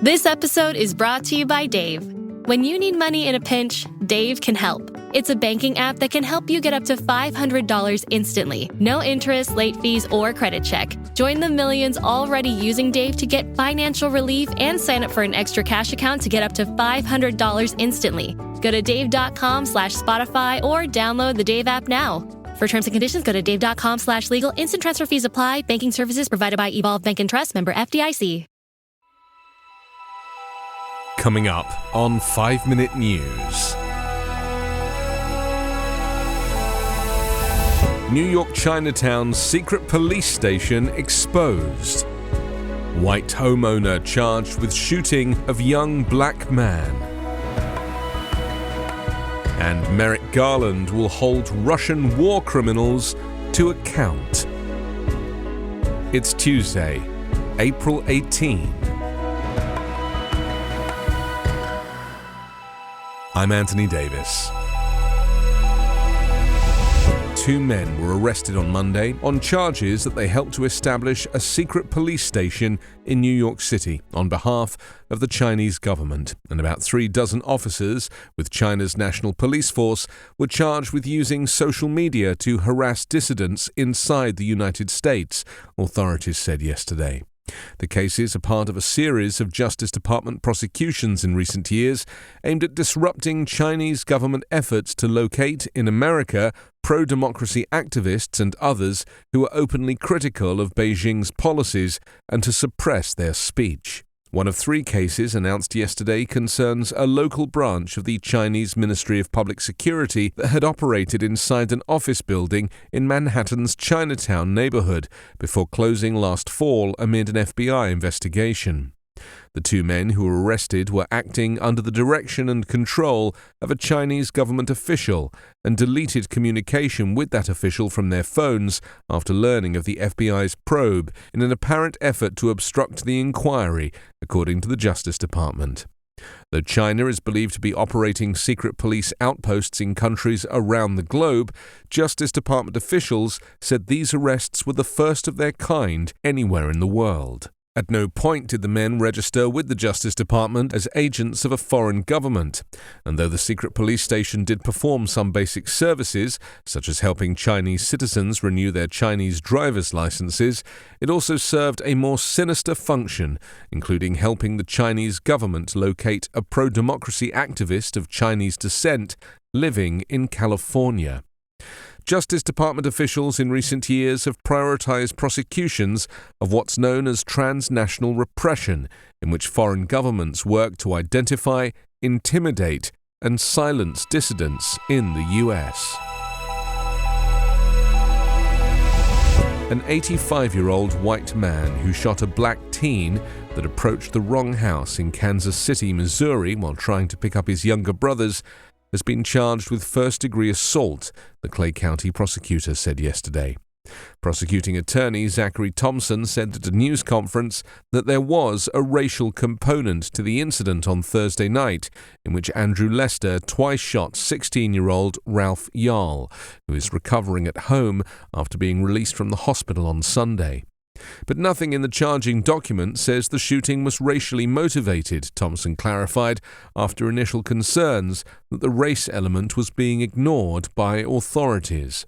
This episode is brought to you by Dave. When you need money in a pinch, Dave can help. It's a banking app that can help you get up to $500 instantly. No interest, late fees, or credit check. Join the millions already using Dave to get financial relief and sign up for an extra cash account to get up to $500 instantly. Go to dave.com/Spotify or download the Dave app now. For terms and conditions, go to dave.com/legal. Instant transfer fees apply. Banking services provided by Evolve Bank & Trust, member FDIC. Coming up on 5 Minute News. New York Chinatown secret police station exposed. White homeowner charged with shooting of young black man. And Merrick Garland will hold Russian war criminals to account. It's Tuesday, April 18. I'm Anthony Davis. Two men were arrested on Monday on charges that they helped to establish a secret police station in New York City on behalf of the Chinese government, and about 36 officers with China's national police force were charged with using social media to harass dissidents inside the United States, authorities said yesterday. The cases are part of a series of Justice Department prosecutions in recent years aimed at disrupting Chinese government efforts to locate in America pro-democracy activists and others who are openly critical of Beijing's policies and to suppress their speech. One of 3 cases announced yesterday concerns a local branch of the Chinese Ministry of Public Security that had operated inside an office building in Manhattan's Chinatown neighborhood before closing last fall amid an FBI investigation. The 2 men who were arrested were acting under the direction and control of a Chinese government official and deleted communication with that official from their phones after learning of the FBI's probe in an apparent effort to obstruct the inquiry, according to the Justice Department. Though China is believed to be operating secret police outposts in countries around the globe, Justice Department officials said these arrests were the first of their kind anywhere in the world. At no point did the men register with the Justice Department as agents of a foreign government, and though the secret police station did perform some basic services, such as helping Chinese citizens renew their Chinese driver's licenses, it also served a more sinister function, including helping the Chinese government locate a pro-democracy activist of Chinese descent living in California. Justice Department officials in recent years have prioritized prosecutions of what's known as transnational repression, in which foreign governments work to identify, intimidate, and silence dissidents in the U.S. An 85-year-old white man who shot a black teen that approached the wrong house in Kansas City, Missouri, while trying to pick up his younger brothers, has been charged with first-degree assault, the Clay County prosecutor said yesterday. Prosecuting attorney Zachary Thompson said at a news conference that there was a racial component to the incident on Thursday night, in which Andrew Lester twice shot 16-year-old Ralph Yarl, who is recovering at home after being released from the hospital on Sunday. But nothing in the charging document says the shooting was racially motivated, Thompson clarified, after initial concerns that the race element was being ignored by authorities.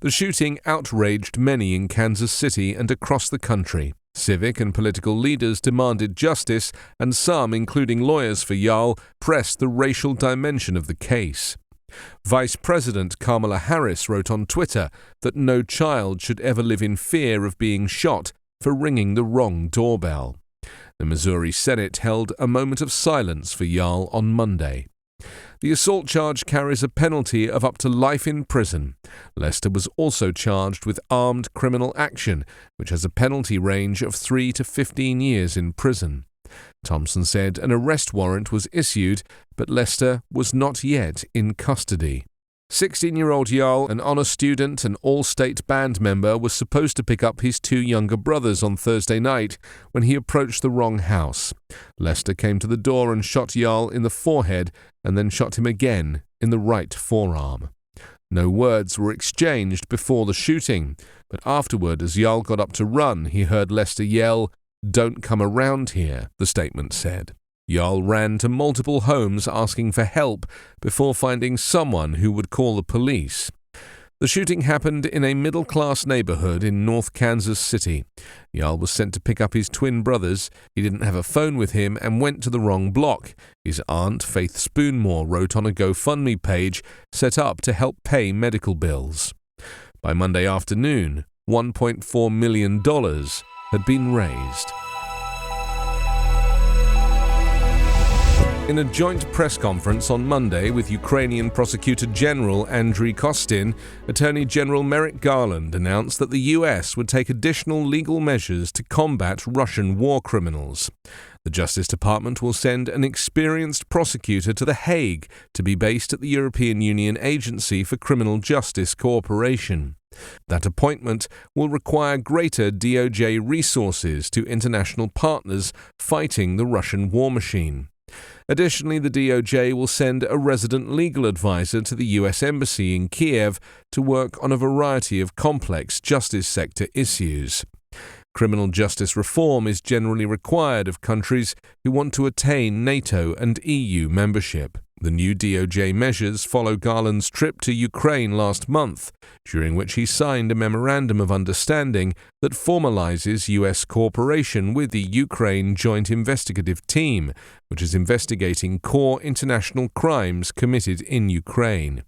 The shooting outraged many in Kansas City and across the country. Civic and political leaders demanded justice, and some, including lawyers for Yarl, pressed the racial dimension of the case. Vice President Kamala Harris wrote on Twitter that no child should ever live in fear of being shot for ringing the wrong doorbell. The Missouri Senate held a moment of silence for Yarl on Monday. The assault charge carries a penalty of up to life in prison. Lester was also charged with armed criminal action, which has a penalty range of 3 to 15 years in prison. Thompson said an arrest warrant was issued, but Lester was not yet in custody. 16-year-old Yarl, an honor student and all-state band member, was supposed to pick up his 2 younger brothers on Thursday night when he approached the wrong house. Lester came to the door and shot Yarl in the forehead and then shot him again in the right forearm. No words were exchanged before the shooting, but afterward, as Yarl got up to run, he heard Lester yell, "Don't come around here," the statement said. Yarl ran to multiple homes asking for help before finding someone who would call the police. The shooting happened in a middle-class neighborhood in North Kansas City. Yarl was sent to pick up his twin brothers. He didn't have a phone with him and went to the wrong block. His aunt, Faith Spoonmore, wrote on a GoFundMe page set up to help pay medical bills. By Monday afternoon, $1.4 million had been raised. In a joint press conference on Monday with Ukrainian Prosecutor General Andriy Kostin, Attorney General Merrick Garland announced that the U.S. would take additional legal measures to combat Russian war criminals. The Justice Department will send an experienced prosecutor to The Hague to be based at the European Union Agency for Criminal Justice Cooperation. That appointment will require greater DOJ resources to international partners fighting the Russian war machine. Additionally, the DOJ will send a resident legal advisor to the U.S. Embassy in Kiev to work on a variety of complex justice sector issues. Criminal justice reform is generally required of countries who want to attain NATO and EU membership. The new DOJ measures follow Garland's trip to Ukraine last month, during which he signed a memorandum of understanding that formalizes U.S. cooperation with the Ukraine Joint Investigative Team, which is investigating core international crimes committed in Ukraine.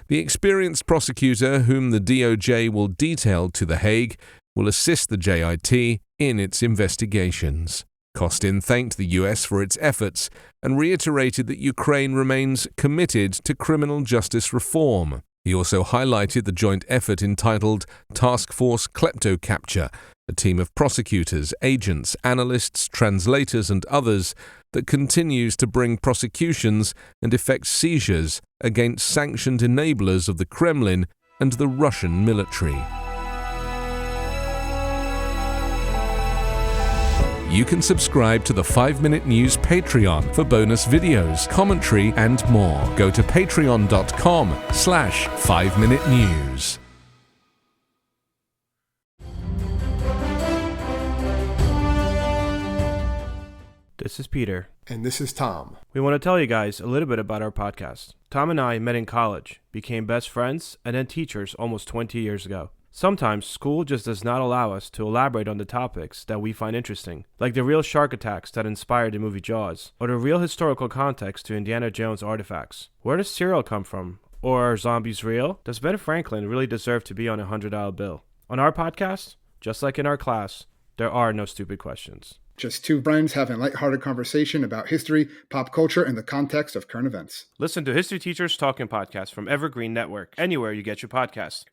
The experienced prosecutor, whom the DOJ will detail to The Hague, will assist the JIT in its investigations. Kostin thanked the U.S. for its efforts and reiterated that Ukraine remains committed to criminal justice reform. He also highlighted the joint effort entitled Task Force Kleptocapture, a team of prosecutors, agents, analysts, translators, and others that continues to bring prosecutions and effect seizures against sanctioned enablers of the Kremlin and the Russian military. You can subscribe to the 5-Minute News Patreon for bonus videos, commentary, and more. Go to patreon.com/5minutenews. This is Peter. And this is Tom. We want to tell you guys a little bit about our podcast. Tom and I met in college, became best friends, and then teachers almost 20 years ago. Sometimes school just does not allow us to elaborate on the topics that we find interesting, like the real shark attacks that inspired the movie Jaws, or the real historical context to Indiana Jones artifacts. Where does cereal come from? Or are zombies real? Does Ben Franklin really deserve to be on a $100 bill? On our podcast, just like in our class, there are no stupid questions. Just two friends having a lighthearted conversation about history, pop culture, and the context of current events. Listen to History Teachers Talking Podcast from Evergreen Network, anywhere you get your podcasts.